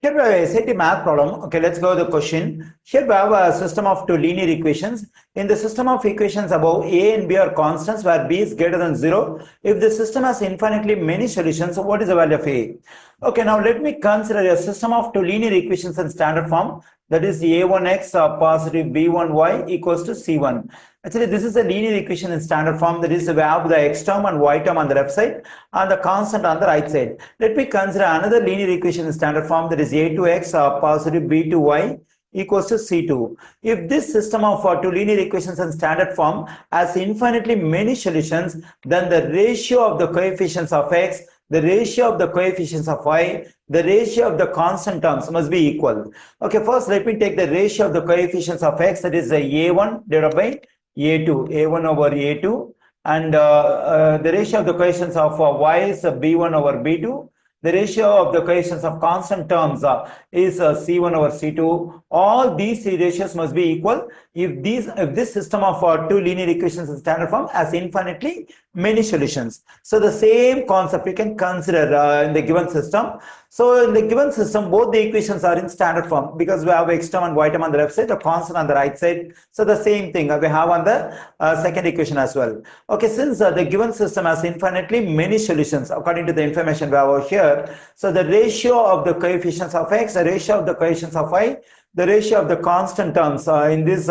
Here we have a SAT math problem. Okay, let's go to the question. Here we have a system of two linear equations. In the system of equations above, A and B are constants where B is greater than 0. If the system has infinitely many solutions, what is the value of A? Okay, now let me consider a system of two linear equations in standard form. That is A1x positive B1y equals to C1. Actually, this is a linear equation in standard form. That is, we have the x term and y term on the left side and the constant on the right side. Let me consider another linear equation in standard form. That is A2x positive B2y equals to C2. If this system of two linear equations in standard form has infinitely many solutions, then the ratio of the coefficients of x, the ratio of the coefficients of y, the ratio of the constant terms must be equal. Okay, first let me take the ratio of the coefficients of x, that is A1 divided by A2, A1 over A2, and the ratio of the coefficients of y is B1 over B2. The ratio of the coefficients of constant terms is C1 over C2. All these three ratios must be equal if this system of two linear equations in standard form has infinitely many solutions. So the same concept we can consider in the given system. So in the given system, both the equations are in standard form because we have x term and y term on the left side, the constant on the right side. So the same thing we have on the second equation as well. Okay, since the given system has infinitely many solutions according to the information we have over here, so the ratio of the coefficients of x, the ratio of the coefficients of y, the ratio of the constant terms in this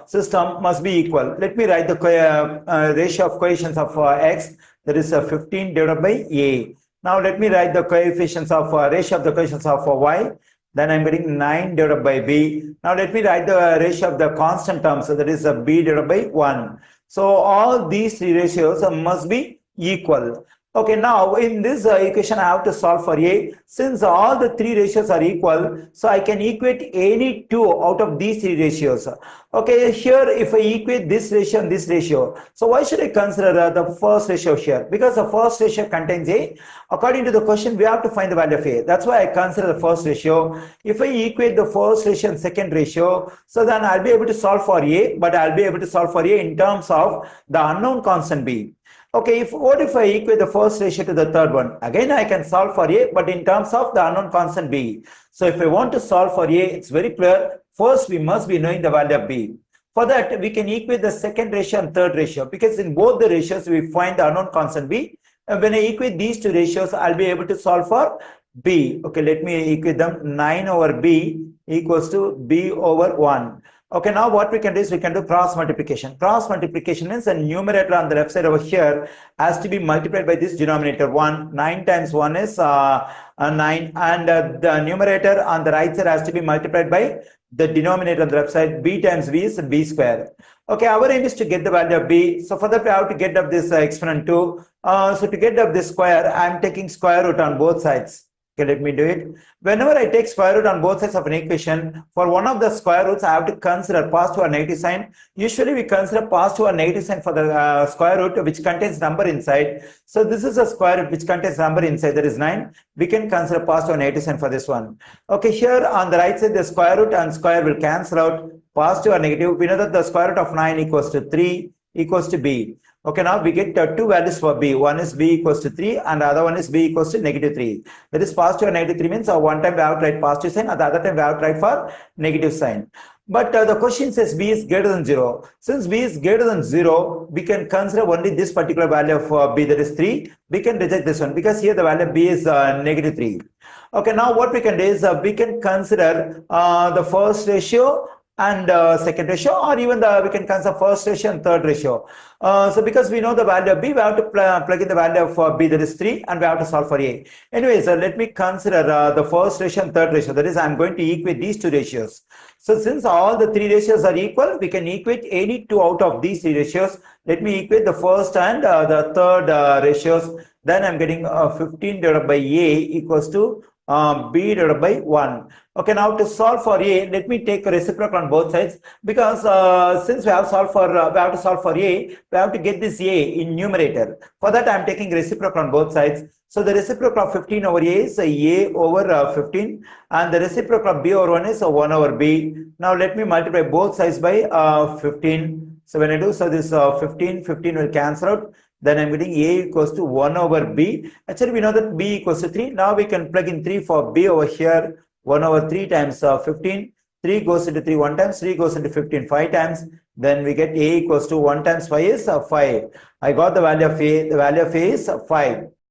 system must be equal. Let me write the ratio of coefficients of x, that is 15 divided by a. Now let me write the coefficients of ratio of the coefficients of y. Then I'm getting 9 divided by b. Now let me write the ratio of the constant terms, so that is b divided by 1. So all these three ratios must be equal. Okay, now in this equation I have to solve for a. Since all the three ratios are equal, so I can equate any two out of these three ratios. Okay, here if I equate this ratio and this ratio, so why should I consider the first ratio here? Because the first ratio contains a. According to the question, we have to find the value of a. That's why I consider the first ratio. If I equate the first ratio and second ratio, so then I'll be able to solve for a, but I'll be able to solve for a in terms of the unknown constant b. Okay, what if I equate the first ratio to the third one? Again, I can solve for a, but in terms of the unknown constant b. So if I want to solve for a, it's very clear. First, we must be knowing the value of b. For that, we can equate the second ratio and third ratio because in both the ratios, we find the unknown constant b. And when I equate these two ratios, I'll be able to solve for b. Okay, let me equate them. 9 over b equals to b over 1. Okay, now what we can do is we can do cross multiplication. Cross multiplication means the numerator on the left side over here has to be multiplied by this denominator 1. 9 times 1 is 9, and the numerator on the right side has to be multiplied by the denominator on the left side. B times b is b square. Okay, our aim is to get the value of b. So for that we have to get up this exponent 2. So to get up this square, I am taking square root on both sides. Okay, let me do it. Whenever I take square root on both sides of an equation, for one of the square roots, I have to consider positive or negative sign. Usually we consider positive or negative sign for the square root which contains number inside. So this is a square root which contains number inside, that is 9. We can consider positive or negative sign for this one. Okay, here on the right side, the square root and square will cancel out, positive or negative. We know that the square root of 9 equals to 3 equals to b. Okay, now we get two values for b. One is b equals to 3 and the other one is b equals to negative 3. That is positive or negative 3 means one time we have to write positive sign and the other time we have to write for negative sign. But the question says b is greater than 0. Since b is greater than 0, we can consider only this particular value of b, that is 3. We can reject this one because here the value of b is negative 3. Okay, now what we can do is we can consider the first ratio and second ratio, or even we can consider first ratio and third ratio. So because we know the value of b, we have to plug in the value of b, that is 3, and we have to solve for a. Anyways, let me consider the first ratio and third ratio. That is, I'm going to equate these two ratios. So since all the three ratios are equal, we can equate any two out of these three ratios. Let me equate the first and the third ratios. Then I'm getting 15 divided by a equals to b divided by 1. Okay, now to solve for a, let me take a reciprocal on both sides because since we have to solve for a, we have to get this a in numerator. For that, I am taking reciprocal on both sides. So the reciprocal of 15 over a is a over 15, and the reciprocal of b over 1 is 1 over b. Now let me multiply both sides by 15. So when I do so, this 15 will cancel out. Then I'm getting a equals to 1 over b. Actually, we know that b equals to 3. Now we can plug in 3 for b over here. 1 over 3 times 15. 3 goes into 3 1 times, 3 goes into 15 5 times. Then we get A equals to 1 times 5 is 5. I got the value of A. The value of A is 5.